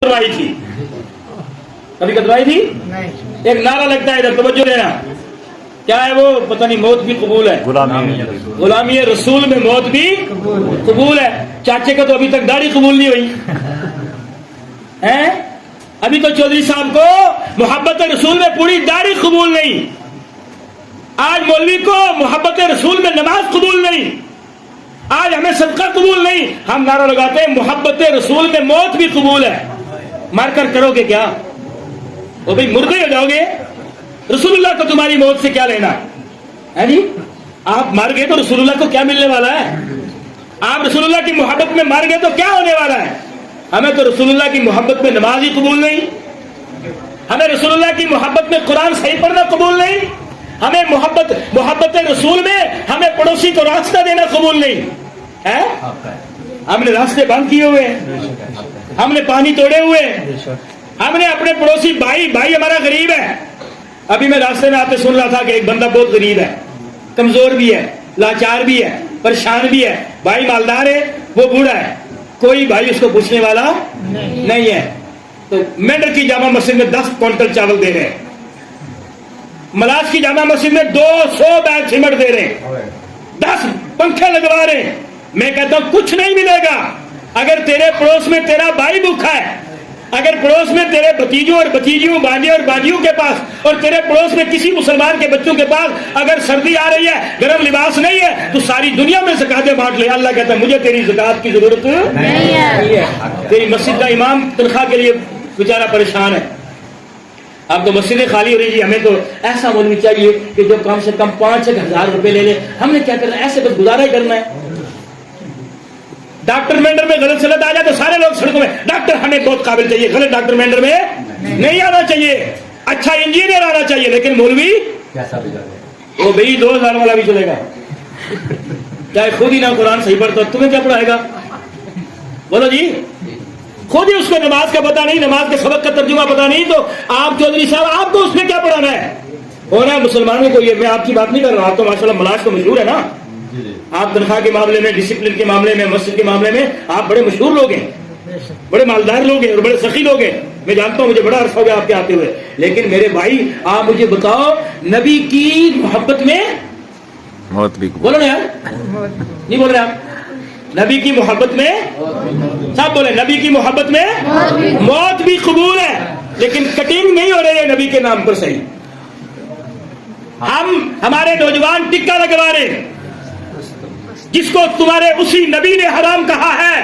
कतरवाई थी, कभी कतरवाई थी? एक नारा लगता है इधर, तवज्जो देना। क्या है वो? पता नहीं, मौत भी कबूल है, गुलामी रसूल में मौत भी कबूल है। चाचे का तो अभी तक दाढ़ी कबूल नहीं हुई है। अभी तो चौधरी साहब को मोहब्बत रसूल में पूरी दाढ़ी कबूल नहीं। आज मौलवी को मोहब्बत रसूल में नमाज कबूल नहीं, आज हमें सदका कबूल नहीं। हम नारा लगाते हैं मोहब्बत रसूल में मौत भी कबूल है। मारकर करोगे क्या? वो भाई मुर्दे हो जाओगे। रसूलुल्लाह को तुम्हारी मौत से क्या लेना है जी? आप मार गए तो रसूलुल्लाह को क्या मिलने वाला है? आप रसूलुल्लाह की मोहब्बत में मार गए तो क्या होने वाला है? हमें तो रसूलुल्लाह की मोहब्बत में नमाज ही कबूल नहीं, हमें रसूलुल्लाह की मोहब्बत में कुरान सही पढ़ना कबूल नहीं, हमें मोहब्बत रसूल में हमें पड़ोसी को रास्ता देना कबूल नहीं है। हमने रास्ते बंद किए हुए हैं, हमने पानी तोड़े हुए, हमने अपने पड़ोसी भाई हमारा गरीब है। अभी मैं रास्ते में आते सुन रहा था कि एक बंदा बहुत गरीब है, कमजोर भी है, लाचार भी है, परेशान भी है। भाई मालदार है, वो बूढ़ा है, कोई भाई उसको पूछने वाला नहीं है। तो मेंढर की जामा मस्जिद में 10 क्विंटल चावल दे रहे हैं, मलाज की जामा मस्जिद में 200 बैग सीमेंट दे रहे हैं, 10 पंखे लगवा रहे हैं। मैं कहता हूं कुछ नहीं मिलेगा अगर तेरे पड़ोस में तेरा भाई भूखा है, अगर पड़ोस में तेरे भतीजों और भतीजियों, बांजे और बाजियों के पास, और तेरे पड़ोस में किसी मुसलमान के बच्चों के पास अगर सर्दी आ रही है, गर्म लिबास नहीं है, तो सारी दुनिया में ज़कातें बांट ले। अल्लाह कहता है मुझे तेरी ज़कात की जरूरत नहीं है। तेरी मस्जिद का इमाम तनख्वाह के लिए बेचारा परेशान है। अब तो मस्जिदें खाली हो रही जी। हमें तो ऐसा मौलवी चाहिए कि जो कम से कम 5-6 हज़ार रुपए ले ले। हमने क्या करना है? ऐसे बस गुजारा ही करना है। डॉक्टर मेंढर में गलत सलत आ जाए तो सारे लोग सड़कों में, डॉक्टर हमें बहुत काबिल चाहिए। गलत डॉक्टर मेंढर में नहीं आना चाहिए, अच्छा इंजीनियर आना चाहिए। लेकिन मौलवी वो भाई 2000 वाला भी चलेगा, चाहे खुद ही ना कुरान सही पढ़ता, तुम्हें क्या पढ़ाएगा? बोलो जी, खुद ही उसको नमाज का पता नहीं, नमाज के सबक का तर्जुमा पता नहीं, तो आप चौधरी साहब आपको उसमें क्या पढ़ाना है? होना है मुसलमानों को। ये मैं आपकी बात नहीं कर रहा, आप तो माशाल्लाह मलाज तो मशहूर है ना। आप तनख्वाह के मामले में, डिसिप्लिन के मामले में, मस्जिद के मामले में आप बड़े मशहूर लोग हैं, बड़े मालदार लोग हैं और बड़े सखी लोग हैं। मैं जानता हूं, मुझे बड़ा अर्सा हो गया आपके आते हुए। लेकिन मेरे भाई आप मुझे बताओ, नबी की मोहब्बत में मौत भी, बोलो ना यार, नहीं बोल रहे आप? नबी की मोहब्बत में, सब बोले, नबी की मोहब्बत में मौत भी कबूल है। लेकिन कटिंग नहीं हो रही है नबी के नाम पर सही। हमारे नौजवान टिक्का लगवा रहे, जिसको तुम्हारे उसी नबी ने हराम कहा है,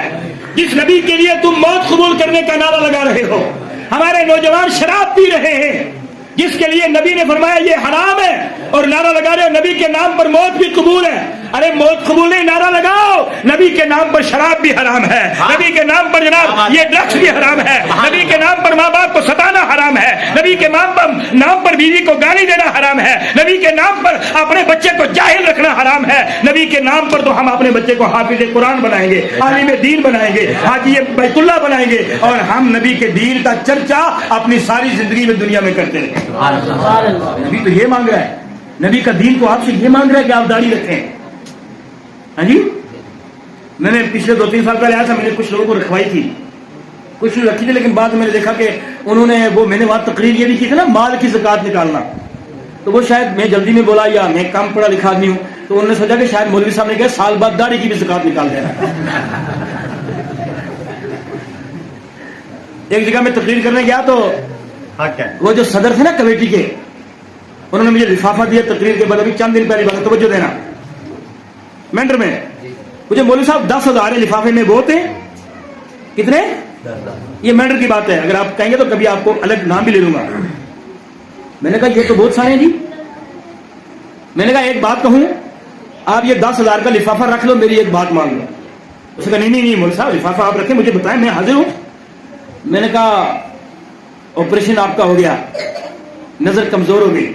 जिस नबी के लिए तुम मौत कबूल करने का नारा लगा रहे हो। हमारे नौजवान शराब पी रहे हैं, जिसके लिए नबी ने फरमाया ये हराम है, और नारा लगा रहे हो नबी के नाम पर मौत भी कबूल है। अरे मौत कबूल नहीं, नारा लगाओ नबी के नाम पर शराब भी हराम है, नबी के नाम पर जनाब ये ड्रग्स भी हराम है, नबी के नाम पर माँ बाप को सताना हराम है, नबी के नाम पर बीवी को गाली देना हराम है, नबी के नाम पर अपने बच्चे को जाहिल रखना हराम है। नबी के नाम पर तो हम अपने बच्चे को हाफिज कुरान बनाएंगे, आलिम दीन बनाएंगे, हाजी बैतुल्लाह बनाएंगे, और हम नबी के दीन का चर्चा अपनी सारी जिंदगी में दुनिया में करते रहेंगे। नबी तो ये मांग रहा है, नबी का दीन तो आपसे ये मांग रहा है कि आप दाढ़ी रखें। हाँ जी, मैंने पिछले 2-3 साल पहले आया था, मैंने कुछ लोगों को रखवाई थी, कुछ रखी थी, लेकिन बाद में मैंने देखा कि उन्होंने वो, मैंने वहां तकरीर ये भी की थी ना, माल की ज़कात निकालना, तो वो शायद मैं जल्दी में बोला या मैं कम पढ़ा लिखा आदमी हूं, तो उन्होंने सोचा कि शायद मौलवी साहब ने कहा साल बाद दाढ़ी की भी ज़कात निकाल देना। एक जगह मैं तकरीर करने गया तो वो जो सदर थे ना कमेटी के, उन्होंने मुझे लिफाफा दिया तकरीर के बाद, अभी चंद दिन पहले बात, तवज्जो देना। मेंढर में मुझे मौलवी साहब 10,000 लिफाफे में बहुत है, कितने? ये मेंढर की बात है, अगर आप कहेंगे तो कभी आपको अलग नाम भी ले लूंगा। मैंने कहा ये तो बहुत सारे हैं जी। मैंने कहा एक बात कहूं, आप ये 10,000 का लिफाफा रख लो, मेरी एक बात मान लो। उसने कहा नहीं मौलवी साहब लिफाफा आप रखें, मुझे बताएं, मैं हाजिर हूं। मैंने कहा ऑपरेशन आपका हो गया, नजर कमजोर हो गई,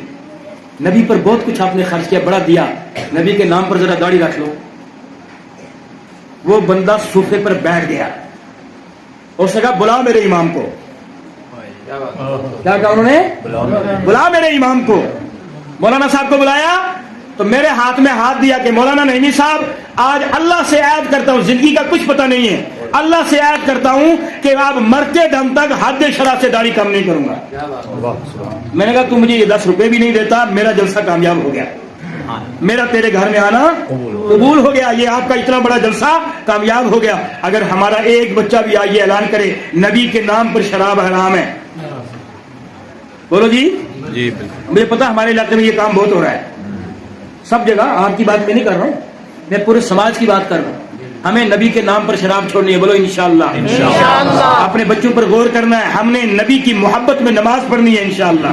नबी पर बहुत कुछ आपने खर्च किया, बड़ा दिया, नबी के नाम पर जरा दाढ़ी रख लो। वो बंदा सोफे पर बैठ गया, उसने कहा बुलाओ मेरे इमाम को। क्या कहा उन्होंने? बुलाओ मेरे इमाम को। मौलाना साहब को बुलाया तो मेरे हाथ में हाथ दिया कि मौलाना नईमी साहब, आज अल्लाह से याद करता हूं, जिंदगी का कुछ पता नहीं है, اللہ سے عہد کرتا ہوں کہ اب مرتے دم تک حد شرع سے داڑھی کم نہیں کروں گا. میں نے کہا تو مجھے یہ 10 روپے بھی نہیں دیتا, میرا جلسہ کامیاب ہو گیا, میرا تیرے گھر میں آنا قبول ہو گیا, یہ آپ کا اتنا بڑا جلسہ کامیاب ہو گیا. اگر ہمارا ایک بچہ بھی آئیے اعلان کرے نبی کے نام پر شراب حرام ہے, بولو جی. مجھے پتا ہمارے علاقے میں یہ کام بہت ہو رہا ہے, سب جگہ. آپ کی بات میں نہیں کر رہا ہوں, میں پورے سماج کی بات کر رہا ہوں. ہمیں نبی کے نام پر شراب چھوڑنی ہے, بولو انشاءاللہ. اپنے بچوں پر غور کرنا ہے, ہم نے نبی کی محبت میں نماز پڑھنی ہے انشاءاللہ.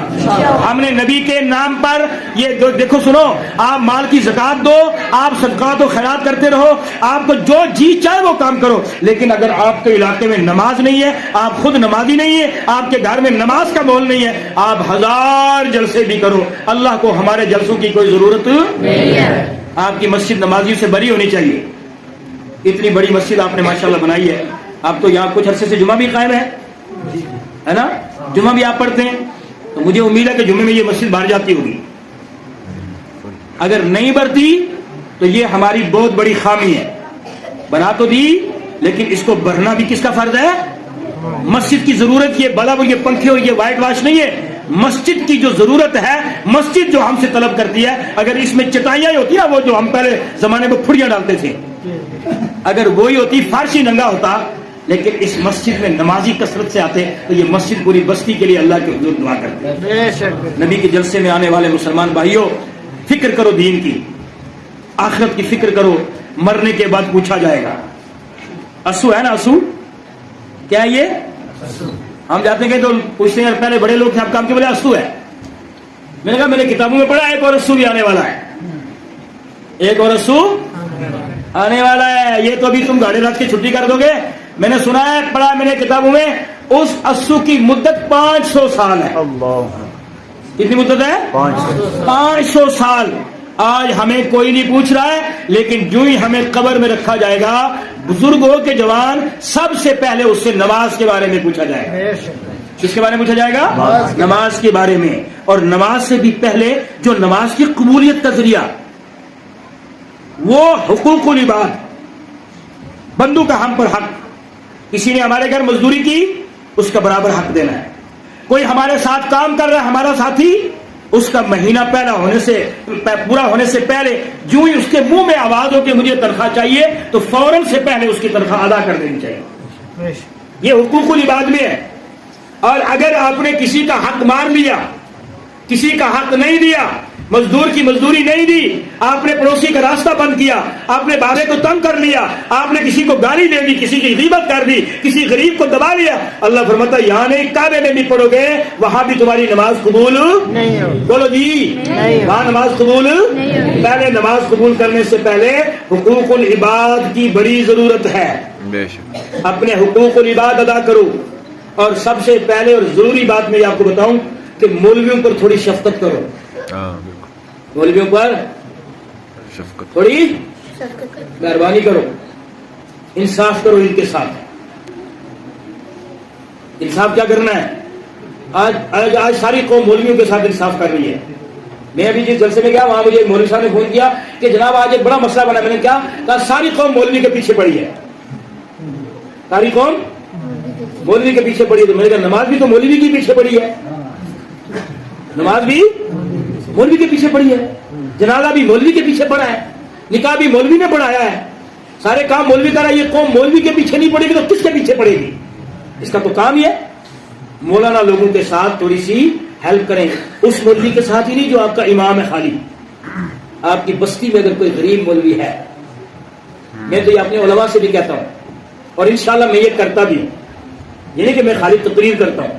ہم نے نبی کے نام پر یہ دیکھو سنو, آپ مال کی زکات دو, آپ صدقات و خیرات کرتے رہو, آپ کو جو جی چاہے وہ کام کرو, لیکن اگر آپ کے علاقے میں نماز نہیں ہے, آپ خود نمازی نہیں ہے, آپ کے گھر میں نماز کا ماحول نہیں ہے, آپ 1000 جلسے بھی کرو, اللہ کو ہمارے جلسوں کی کوئی ضرورت نہیں ہے. آپ کی مسجد نمازیوں سے بری ہونی چاہیے. اتنی بڑی مسجد آپ نے ماشاءاللہ بنائی ہے. آپ تو یہاں کچھ عرصے سے جمعہ بھی قائم ہے نا, جمعہ بھی آپ پڑھتے ہیں, تو مجھے امید ہے کہ جمعے میں یہ مسجد بھر جاتی ہوگی. اگر نہیں بھرتی تو یہ ہماری بہت بڑی خامی ہے. بنا تو دی, لیکن اس کو بھرنا بھی کس کا فرض ہے؟ مسجد کی ضرورت یہ بلب اور یہ پنکھے اور یہ وائٹ واش نہیں ہے. مسجد کی جو ضرورت ہے, مسجد جو ہم سے طلب کرتی ہے, اگر اس میں چٹائیاں ہوتی نا, وہ جو ہم پہلے زمانے میں پھڑیاں ڈالتے تھے, اگر وہی ہوتی, فارسی ننگا ہوتا, لیکن اس مسجد میں نمازی کثرت سے آتے, تو یہ مسجد پوری بستی کے لیے اللہ کے حضور دعا کرتے. نبی کے جلسے میں آنے والے مسلمان بھائیوں, فکر کرو دین کی, آخرت کی فکر کرو. مرنے کے بعد پوچھا جائے گا. اسو ہے نا, اسو کیا ہے یہ؟ ہم جاتے ہیں تو پوچھتے ہیں, پہلے بڑے لوگ تھے, آپ کام کے بولے اسو ہے. میں نے کہا میں نے کتابوں میں پڑھا ایک اور اسو بھی آنے والا ہے, ایک اور اسو آنے والا ہے. یہ تو ابھی تم گاڑی رات کی چھٹی کر دو گے. میں نے سنا ہے, پڑھا میں نے کتابوں میں, اس اسو کی مدت 500 سال ہے. کتنی مدت ہے؟ 500 سال. آج ہمیں کوئی نہیں پوچھ رہا ہے, لیکن جو ہی ہمیں قبر میں رکھا جائے گا, بزرگ ہو کے جوان, سب سے پہلے اس سے نماز کے بارے میں پوچھا جائے گا. کس کے بارے میں پوچھا جائے گا؟ نماز کے بارے میں. اور نماز سے بھی پہلے جو نماز کی قبولیت کا ذریعہ, وہ حقوق العباد, بندوں کا ہم پر حق. کسی نے ہمارے گھر مزدوری کی, اس کا برابر حق دینا ہے. کوئی ہمارے ساتھ کام کر رہا ہے, ہمارا ساتھی, اس کا مہینہ پورا ہونے سے پہلے جو ہی اس کے منہ میں آواز ہو کہ مجھے تنخواہ چاہیے, تو فوراً سے پہلے اس کی تنخواہ ادا کر دینی چاہیے. یہ حقوق العباد میں ہے. اور اگر آپ نے کسی کا حق مار لیا, کسی کا حق نہیں دیا, مزدور کی مزدوری نہیں دی, آپ نے پڑوسی کا راستہ بند کیا, آپ نے بابے کو تنگ کر لیا, آپ نے کسی کو گالی دے دی, کسی کی غیبت کر دی, کسی غریب کو دبا لیا, اللہ فرماتا ہے یہاں نہیں, کعبے میں بھی پڑھو گے, وہاں بھی تمہاری نماز قبول نہیں ہوگی. بولو جی, وہاں نماز قبول نہیں. پہلے نماز قبول کرنے سے پہلے حقوق العباد کی بڑی ضرورت ہے. اپنے حقوق العباد ادا کرو. اور سب سے پہلے اور ضروری بات میں آپ کو بتاؤں کہ مولویوں پر تھوڑی شفقت کرو. مولویوں پر تھوڑی مہربانی کرو, انصاف کرو ان کے ساتھ. انصاف کیا کرنا ہے؟ آج ساری قوم مولویوں کے ساتھ انصاف کر رہی ہے. میں ابھی جس جلسے میں گیا, وہاں مجھے مولوی صاحب نے فون کیا کہ جناب آج ایک بڑا مسئلہ بنا. میں نے کہا ساری قوم مولوی کے پیچھے پڑی ہے, ساری قوم مولوی کے پیچھے پڑی ہے. تو میں نے کہا نماز بھی تو مولوی کے پیچھے پڑی ہے, نماز بھی مولوی کے پیچھے پڑی ہے, جنازہ بھی مولوی کے پیچھے پڑا ہے, نکاح بھی مولوی نے پڑھایا ہے, سارے کام مولوی کر رہا ہے. یہ قوم مولوی کے پیچھے نہیں پڑے گی تو کس کے پیچھے پڑے گی؟ اس کا تو کام ہی ہے. مولانا لوگوں کے ساتھ تھوڑی سی ہیلپ کریں. اس مولوی کے ساتھ ہی نہیں جو آپ کا امام ہے خالی. آپ کی بستی میں اگر کوئی غریب مولوی ہے, میں تو یہ اپنے علماء سے بھی کہتا ہوں, اور انشاءاللہ میں یہ کرتا بھی ہوں, یہ نہیں کہ میں خالی تقریر کرتا ہوں,